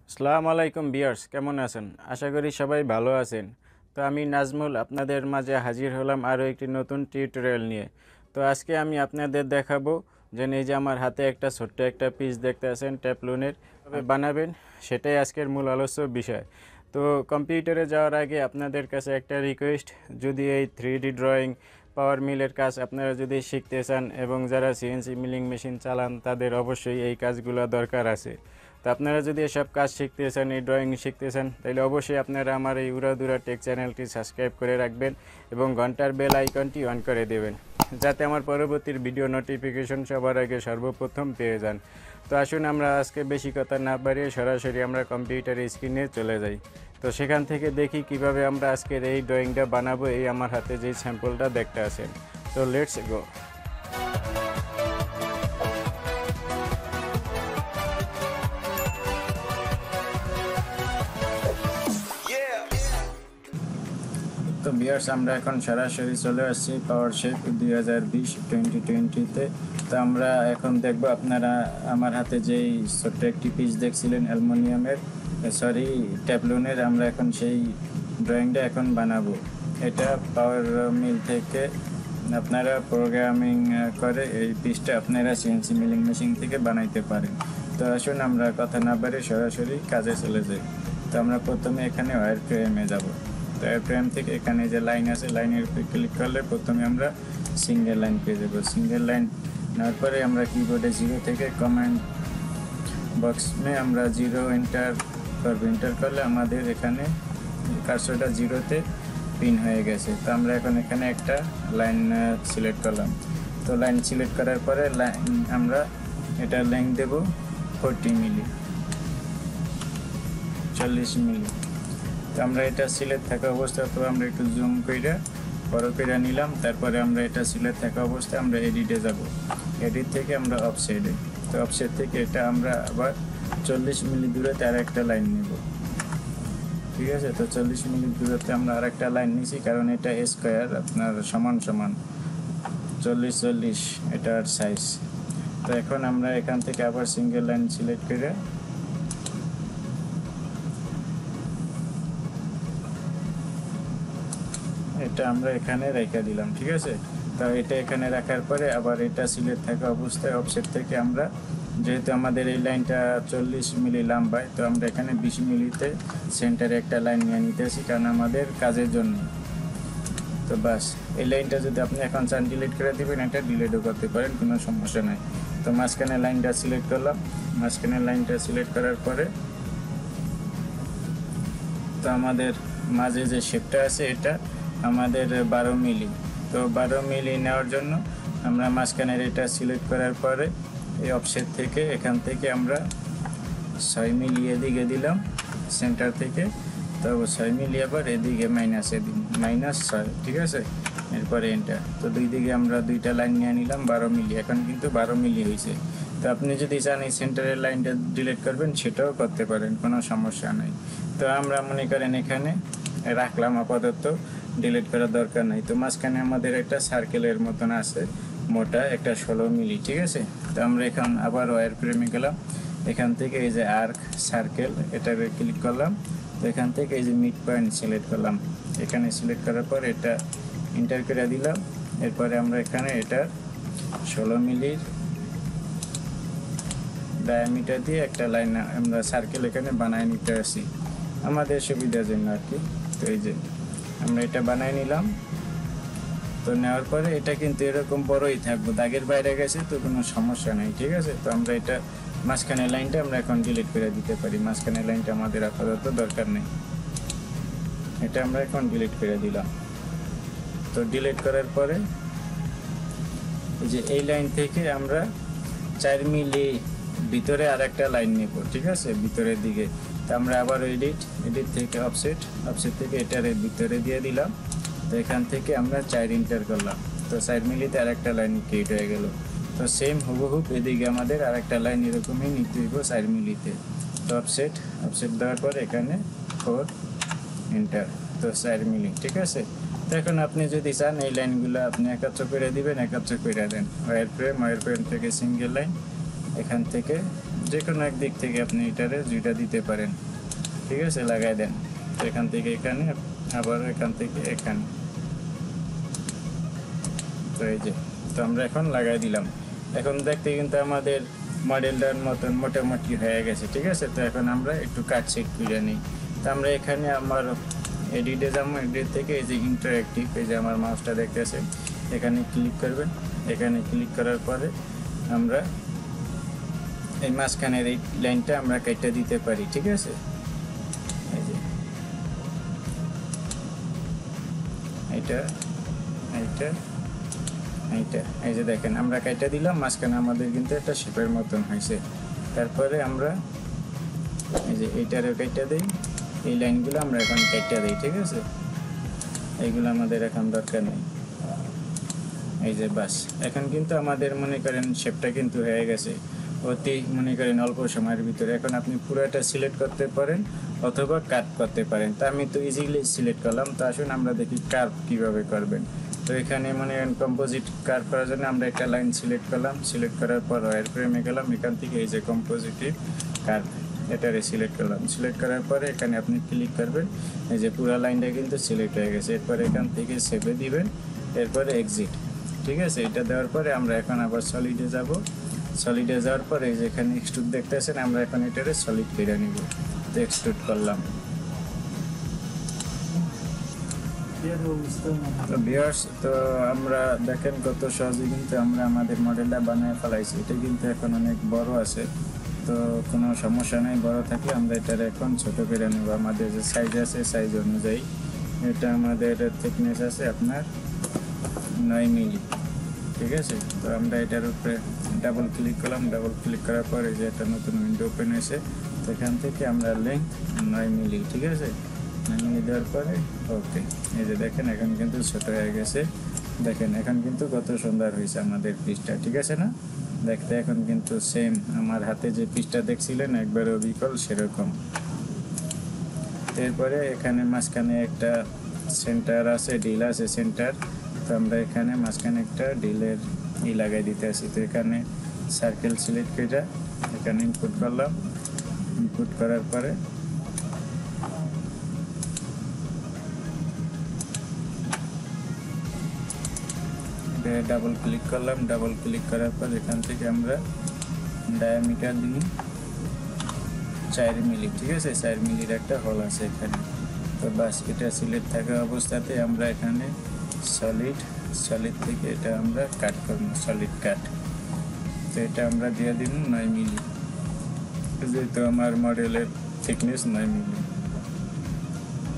আসসালামু আলাইকুম ভিউয়ার্স, কেমন আছেন? আশা করি সবাই ভালো আছেন। তো আমি নাজমুল আপনাদের মাঝে হাজির হলাম আরও একটি নতুন টিউটোরিয়াল নিয়ে। তো আজকে আমি আপনাদের দেখাবো যে এই যে আমার হাতে একটা ছোট্ট একটা পিস দেখতে আছেন ট্যাপলুনের, কিভাবে বানাবেন সেটাই আজকের মূল আলোচ্য বিষয়। তো কম্পিউটারে যাওয়ার আগে আপনাদের কাছে একটা রিকোয়েস্ট, যদি এই 3D ড্রয়িং পাওয়ার মিলের কাজ আপনারা যদি শিখতে চান এবং যারা CNC মিলিং মেশিন চালান তাদের অবশ্যই এই কাজগুলো দরকার আছে। তো আপনারা যদি এসব কাজ শিখতে চান, এই ড্রয়িং শিখতে চান, তাহলে অবশ্যই আপনারা আমার এই উরা ধুরা টেক চ্যানেলটি সাবস্ক্রাইব করে রাখবেন এবং ঘন্টার বেল আইকনটি অন করে দেবেন, যাতে আমার পরবর্তী ভিডিও নোটিফিকেশন সবার আগে সর্বপ্রথম পেয়ে যান। তো আসুন আমরা আজকে বেশি কথা না বাড়িয়ে সরাসরি আমরা কম্পিউটারের স্ক্রিনে চলে যাই। তো সেখান থেকে দেখি কিভাবে আমরা আজকের এই ড্রয়িংটা বানাবো। এই আমার হাতে যেই স্যাম্পলটা দেখতে আছেন, তো লেটস গো। তো ভিউয়ার্স, আমরা এখন সরাসরি চলে আসছি পাওয়ার শেপ 2020-2020-তে। তো আমরা এখন দেখব, আপনারা আমার হাতে যেই ছোট্ট একটি পিস দেখছিলেন অ্যালুমিনিয়ামের ট্যাবলুনের, আমরা এখন সেই ড্রয়িংটা এখন বানাবো। এটা পাওয়ার মিল থেকে আপনারা প্রোগ্রামিং করে এই পিসটা আপনারা CNC মিলিং মেশিন থেকে বানাইতে পারেন। তো আসুন আমরা কথা না বাড়িয়ে সরাসরি কাজে চলে যাই। তো আমরা প্রথমে এখানে ওয়্যার ফ্রেমে যাব। তো ফ্রেম থেকে এখানে যে লাইন আছে, লাইনের উপরে ক্লিক করলে প্রথমে আমরা সিঙ্গেল লাইন পেয়ে যাব। সিঙ্গেল লাইন নেওয়ার পরে আমরা কিবোর্ডে 0 থেকে কমান্ড বক্সে আমরা 0 এন্টার করব। এন্টার করলে আমাদের এখানে কার্সরটা 0-তে পিন হয়ে গেছে। তো আমরা এখন এখানে একটা লাইন সিলেক্ট করলাম। তো লাইন সিলেক্ট করার পরে আমরা এটা লেংথ দেব 40 মিলি, 40 মিলি। তো আমরা এটা সিলেক্ট থাকা অবস্থায়, তো আমরা একটু জুম করে বড় করে নিলাম। তারপরে আমরা এটা সিলেক্ট থাকা অবস্থায় আমরা এডিটে যাব। এডিট থেকে আমরা অফসেটে, তো অফসেট থেকে এটা আমরা আবার 40 মিলি দূরত্বে আর একটা লাইন নেব। ঠিক আছে, তো 40 মিলি দূরত্বে আমরা আর একটা লাইন নিছি, কারণ এটা স্কোয়ার আপনার সমান সমান 40-40 এটার সাইজ। তো এখন আমরা এখান থেকে আবার সিঙ্গেল লাইন সিলেক্ট করে এটা আমরা এখানে রেখে দিলাম। ঠিক আছে, তো এটা এখানে রাখার পরে আবার এটা সিলেক্ট থাকা অবস্থায় অফসেট থেকে আমরা, যেহেতু আমাদের এই লাইনটা 40 মিলি লম্বায়, তো আমরা এখানে 20 মিলিতে সেন্টারে একটা লাইন নিয়ে নিতেছি, কারণ আমাদের কাজের জন্য। তো বাস, এই লাইনটা যদি আপনি এখন চান ডিলিট করে দেবেন, এটা ডিলিটও করতে পারেন, কোনো সমস্যা নাই। তো মাঝখানে লাইনটা সিলেক্ট করলাম। মাঝখানে লাইনটা সিলেক্ট করার পরে তো আমাদের মাঝে যে শেপটা আছে এটা আমাদের 12 মিলি। তো 12 মিলি নেওয়ার জন্য আমরা মাঝখানের এটা সিলেক্ট করার পরে এই অফসেট থেকে এখান থেকে আমরা 6 মিলি এদিকে দিলাম সেন্টার থেকে। তো 6 মিলি আবার এদিকে -6। ঠিক আছে, এরপরে এন্টার। তো দুই দিকে আমরা দুইটা লাইন নিয়ে নিলাম 12 মিলি। এখন কিন্তু 12 মিলি হয়েছে। তো আপনি যদি চান এই সেন্টারের লাইনটা ডিলিট করবেন, সেটাও করতে পারেন, কোনো সমস্যা নাই। তো আমরা মনে করেন এখানে রাখলাম, আপাতত ডিলিট করার দরকার নাই। তো মাঝখানে আমাদের একটা সার্কেলের মতন আছে মোটা, একটা 16 মিলি। ঠিক আছে, তো আমরা এখন আবার ওয়্যার ফ্রেমে গেলাম। এখান থেকে এই যে আর্ক সার্কেল এটাকে ক্লিক করলাম। তো এখান থেকে এই যে মিড পয়েন্ট সিলেক্ট করলাম। এখানে সিলেক্ট করার পর এটা এন্টার করে দিলাম। এরপরে আমরা এখানে এটা 16 মিলির ডায়ামিটার দিয়ে একটা লাইন আমরা সার্কেল এখানে বানায় নিতে আসি আমাদের সুবিধার জন্য আর কি। তো এই যে আমরা এটা বানাই নিলাম। তো নেওয়ার পরে এটা কিন্তু এরকম বড়ই থাকবো, দাগের বাইরে গেছে তো কোনো সমস্যা নেই। ঠিক আছে, তো আমরা এটা মাঝখানের লাইনটা আমরা এখন ডিলিট করে দিতে পারি। মাঝখানের লাইনটা আমাদের আপাতত দরকার নেই, এটা আমরা এখন ডিলিট করে দিলাম। তো ডিলিট করার পরে এই যে এই লাইন থেকে আমরা 4 মিলি ভিতরে আর একটা লাইন নেব। ঠিক আছে, ভিতরের দিকে। তো আমরা আবার এডিট থেকে অফসেট থেকে এটার ভিতরে দিয়ে দিলাম। তো এখান থেকে আমরা 4 এন্টার করলাম। তো 4 মিলিতে আর একটা লাইন ক্রিয়েট হয়ে গেল। তো সেম হুবহু এদিকে আমাদের আর একটা লাইন এরকমই নিতে হইব 4 মিলিতে। তো অফসেট দেওয়ার পর এখানে 4 এন্টার, তো 4 মিলি। ঠিক আছে, তো এখন আপনি যদি চান এই লাইনগুলো আপনি একাত্র করে দিবেন, একাত্র করে দেন। ওয়্যার ফ্রেম থেকে সিঙ্গেল লাইন, এখান থেকে যে কোনো এক দিক থেকে আপনি এটারে দুইটা দিতে পারেন, ঠিক আছে, লাগাই দেন। তো এখান থেকে এখানে, আবার এখান থেকে এখানে, তো এই যে, তো আমরা এখন লাগাই দিলাম। এখন দেখতে কিন্তু আমাদের মডেলটার মতন মোটামুটি হয়ে গেছে, ঠিক আছে। তো এখন আমরা একটু কাট চেক করে নিই। তো আমরা এখানে আমার এডিটে যাবো, এডিট থেকে এই যে ইন্টারঅ্যাক্টিভ, এই যে আমার মাউসটা দেখতেছেন, এখানে ক্লিক করবেন। এখানে ক্লিক করার পরে আমরা এই মাঝখানের এই লাইনটা আমরা কেটে দিতে পারি, ঠিক আছে। এই যে এইটা এইটা এইটা, এই যে দেখেন আমরা কেটে দিলাম, মাঝখানে আমাদের কিন্তু একটা শেপের মতন হয়েছে। তারপরে আমরা এই যে এইটারও কেটে দিই, এই লাইনগুলো আমরা এখন কেটে দিই, ঠিক আছে। এইগুলো আমাদের এখন দরকার নেই। এই যে বাস, এখন কিন্তু আমাদের মনে করেন শেপটা কিন্তু হয়ে গেছে অতি মনে করেন অল্প সময়ের ভিতরে। এখন আপনি পুরোটা সিলেক্ট করতে পারেন অথবা কাট করতে পারেন। তো আমি তো ইজিলি সিলেক্ট করলাম। তো আসুন আমরা দেখি কার্ভ কীভাবে করবেন। তো এখানে মনে করেন কম্পোজিট কার্ভ করার জন্য আমরা একটা লাইন সিলেক্ট করলাম। সিলেক্ট করার পর ওয়্যার ফ্রেমে গেলাম, এখান থেকে এই যে কম্পোজিটিভ কার্ভ এটারে সিলেক্ট করলাম। সিলেক্ট করার পরে এখানে আপনি ক্লিক করবেন, এই যে পুরো লাইনটা কিন্তু সিলেক্ট হয়ে গেছে। এরপর এখান থেকে সেভে দিবেন, এরপরে এক্সিট, ঠিক আছে। এটা দেওয়ার পরে আমরা এখন আবার সলিডে যাব। সলিডে যাওয়ার পরে এই যে এখানে এক্সট্রুড দেখতেছেন, আমরা এখন এটারে সলিড করে নিব। তো এক্সট্রুড করলাম। তো ভিউয়ার্স, তো আমরা দেখেন কত সহজে কিন্তু আমরা আমাদের মডেলটা বানিয়ে ফেলাইছি। এটা কিন্তু এখন অনেক বড় আছে, তো কোনো সমস্যা নেই। বড় থাকলে আমরা এটার এখন ছোট করে নেব। আমাদের যে সাইজ আছে সাইজ অনুযায়ী, এটা আমাদের থিকনেস আছে আপনার 9 মিলি, ঠিক আছে। তো আমরা এটার উপরে ডাবল ক্লিক করলাম। ডাবল ক্লিক করার পরে যে একটা নতুন উইন্ডো ওপেন হয়েছে, তো এখান থেকে আমরা লেন্থ 9 মিলি, ঠিক আছে। 9 মিলি দেওয়ার পরে ওকে, এই যে দেখেন এখন কিন্তু ছোট হয়ে গেছে। দেখেন এখন কিন্তু কত সুন্দর হয়েছে আমাদের পিসটা, ঠিক আছে না। দেখতে এখন কিন্তু সেম আমার হাতে যে পিসটা দেখছিলেন একবারে বিকল সেরকম। এরপরে এখানে মাঝখানে একটা সেন্টার আছে, ডিল আছে সেন্টার। তো আমরা এখানে মাঝখানে একটা ডিলের লাগাই দিতে আসি। তো এখানে সার্কেল সিলেক্ট করে এখানে ইনপুট করলাম। ইনপুট করার পরে ডাবল ক্লিক করলাম। ডাবল ক্লিক করার পর এখান থেকে আমরা ডায়ামিটার দিই 4 মিলি, ঠিক আছে। 4 মিলির একটা হোল আছে এখানে। তো বাস, এটা সিলেক্ট থাকা অবস্থাতে আমরা এখানে সলিড থেকে এটা আমরা কাট করব, সলিড কাট। তো এটা আমরা দিয়ে দিব 9 মিলি, যেহেতু আমার মডেলের থিকনেস 9 মিলি।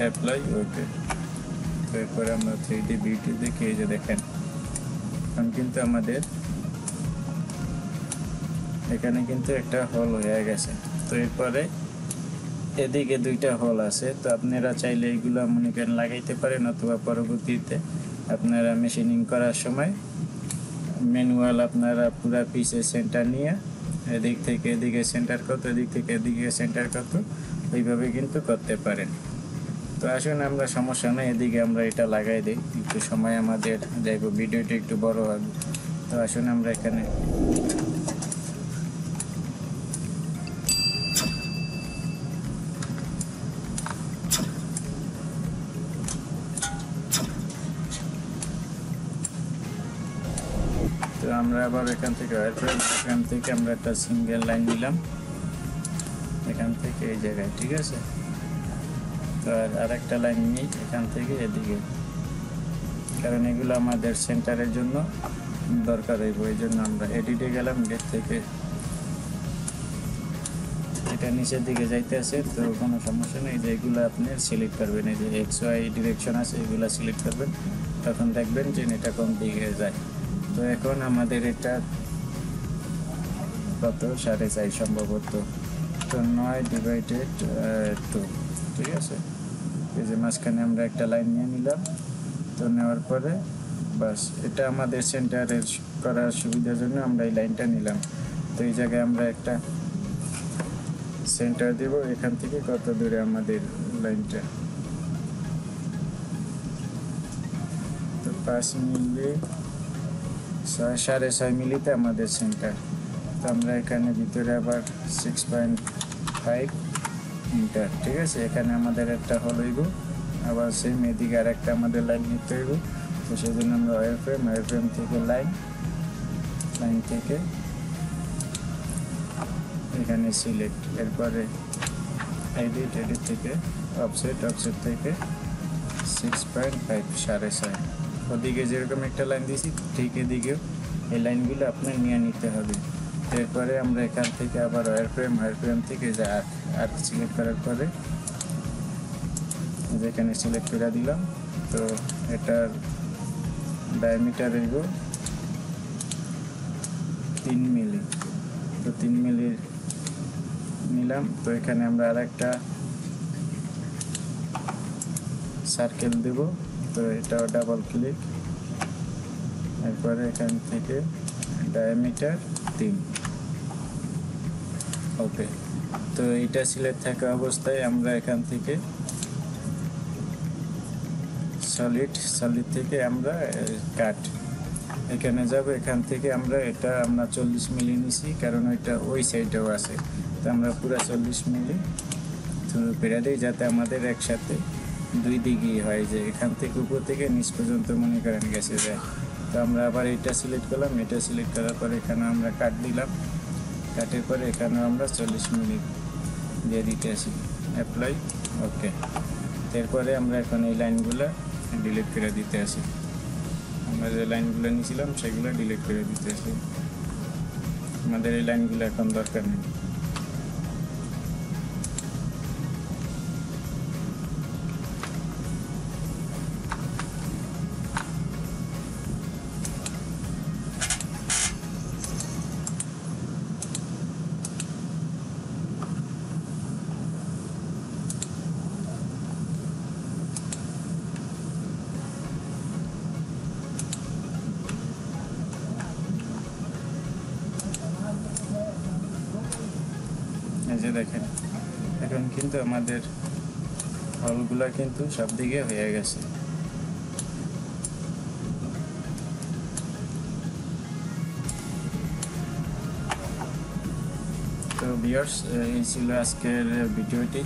অ্যাপ্লাই, ওকে। তো এরপরে আমরা 3D বিউটি দেখে এই যে দেখেন এখন কিন্তু আমাদের এখানে কিন্তু একটা হোল হয়ে গেছে। তো এরপরে এদিকে দুইটা হোল আছে। তো আপনারা চাইলে এইগুলো মনে করেন লাগাইতে পারেন, অথবা পরবর্তীতে আপনারা মেশিনিং করার সময় ম্যানুয়াল আপনারা পুরা পিসে সেন্টার নিয়ে এদিক থেকে এদিকে সেন্টার কত, এদিক থেকে এদিকে সেন্টার কত, ওইভাবে কিন্তু করতে পারেন। তো আসুন আমরা, সমস্যা নেই, এদিকে আমরা এটা লাগাই দিই। একটু সময় আমাদের যাইব, ভিডিওটা একটু বড় হবে। তো আসুন আমরা এখানে তো আমরা আবার এখান থেকে এখান থেকে আমরা একটা সিঙ্গেল লাইন নিলাম এখান থেকে এই জায়গায়, ঠিক আছে। তো আর একটা লাইন নিই এখান থেকে এদিকে, কারণ এগুলো আমাদের সেন্টারের জন্য দরকার হইব। এই জন্য আমরা এডিটে গেলাম, এডিট থেকে এটা নিচের দিকে যাইতে আছে। তো কোনো সমস্যা নেই, যে এগুলো আপনি সিলেক্ট করবেন। এই যে XY ডিরেকশন আছে, এগুলো সিলেক্ট করবেন, তখন দেখবেন যে এটা কোন দিকে যায়। তো এখন আমাদের এটা কত, 4.5 সম্ভবত। তো 9/2, ঠিক আছে। এই যে মাঝখানে আমরা একটা লাইন নিয়ে নিলাম। তো নেওয়ার পরে বাস, এটা আমাদের সেন্টারের করার সুবিধার জন্য আমরা এই লাইনটা নিলাম। তো এই জায়গায় আমরা একটা সেন্টার দেব। এখান থেকে কত দূরে আমাদের লাইনটা, তো 5 মিলি, 6.5 মিলিতে আমাদের সেন্টার। তো আমরা এখানে ভিতরে আবার 6.5 মিটার, ঠিক আছে। এখানে আমাদের একটা হল হইব, আবার সেম এদিকে আর একটা আমাদের লাইন নিতে হইব। তো সেই জন্য আমরা ওয়্যার ফ্রেম থেকে লাইন থেকে এখানে সিলেক্ট, এরপরে এডিট থেকে অফসেট থেকে 6.5 6.5। ওদিকে যেরকম একটা লাইন দিয়েছি ঠিক এদিকেও এই লাইনগুলো আপনার নিয়ে নিতে হবে। এরপরে আমরা এখান থেকে আবার ওয়্যার ফ্রেম থেকে যে আর্ক সিলেক্ট করার পরে যেখানে সিলেক্ট করে দিলাম। তো এটার ডায়ামিটার হইব 3 মিলি। তো 3 মিলি নিলাম। তো এখানে আমরা আরেকটা সার্কেল দেব। তো এটাও ডাবল ক্লিক, এরপরে এখান থেকে ডায়ামিটার 3। ওকে, তো এটা সিলেক্ট থাকা অবস্থায় আমরা এখান থেকে সলিড থেকে আমরা কাট এখানে যাব। এখান থেকে আমরা 40 মিলি নিছি, কারণ ওই সাইডেও আছে। তো আমরা পুরো 40 মিলি থ্রু করে দিই, যাতে আমাদের একসাথে দুই দিকেই হয়, যে এখান থেকে উপর থেকে নিচ পর্যন্ত মনে করেন গেছে যায়। তো আমরা আবার এটা সিলেক্ট করলাম, এটা সিলেক্ট করার পরে এখানে আমরা কাট দিলাম। কাটের পরে এখানে আমরা 40 মিলি দিয়ে দিতে আসি, অ্যাপ্লাই। ওকে, এরপরে আমরা এখন এই লাইনগুলো ডিলিট করে দিতে আসি। আমরা যে লাইনগুলো নিয়েছিলাম সেগুলো ডিলিট করে দিতে আসি, আমাদের এই লাইনগুলো এখন দরকার নেই। এই যে দেখেন, এখন কিন্তু আমাদের হলগুলা কিন্তু সব দিকে হয়ে গেছে। তো ভিউয়ার্স, এই ছিল আজকের ভিডিওটি।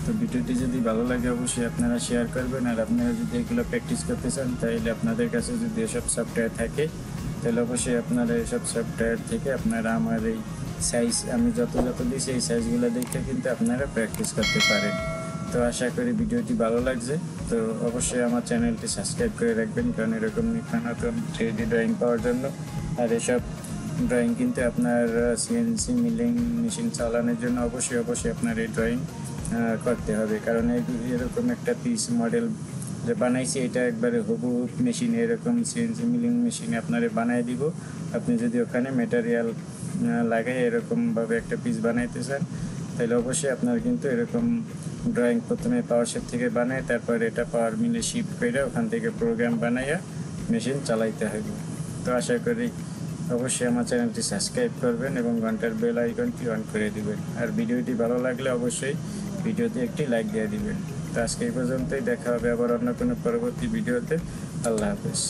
তো ভিডিওটি যদি ভালো লাগে অবশ্যই আপনারা শেয়ার করবেন। আর আপনারা যদি এগুলো প্র্যাকটিস করতে চান, তাহলে আপনাদের কাছে যদি এসব সফটওয়্যার থাকে, তাহলে অবশ্যই আপনারা এসব সফটওয়্যার থেকে আপনারা আমার এই সাইজ আমি যত দিয়েছি এই সাইজগুলো দেখে কিন্তু আপনারা প্র্যাকটিস করতে পারেন। তো আশা করি ভিডিওটি ভালো লাগছে। তো অবশ্যই আমার চ্যানেলটি সাবস্ক্রাইব করে রাখবেন, কারণ এরকম নতুন 3D ড্রয়িং পাওয়ার জন্য। আর এসব ড্রয়িং কিন্তু আপনার CNC মিলিং মেশিন চালানোর জন্য অবশ্যই আপনার এই ড্রয়িং করতে হবে, কারণ এরকম একটা পিস মডেল যে বানাইছি এটা একবারে হুবহু মেশিন, এরকম CNC মিলিং মেশিনে আপনারে বানাই দিব। আপনি যদি ওখানে মেটেরিয়াল লাগাই এরকমভাবে একটা পিস বানাইতে চান, তাহলে অবশ্যই আপনার কিন্তু এরকম ড্রয়িং প্রথমে পাওয়ার শেপ থেকে বানায়, তারপর এটা পাওয়ার মিলে শিফট করে ওখান থেকে প্রোগ্রাম বানাইয়া মেশিন চালাইতে হবে। তো আশা করি অবশ্যই আমার চ্যানেলটি সাবস্ক্রাইব করবেন এবং ঘন্টার বেল আইকনটি অন করে দিবেন। আর ভিডিওটি ভালো লাগলে অবশ্যই ভিডিওতে একটি লাইক দিয়ে দিবেন। তো আজকে এই পর্যন্তই, দেখা হবে আবার অন্য কোনো পরবর্তী ভিডিওতে। আল্লাহ হাফেজ।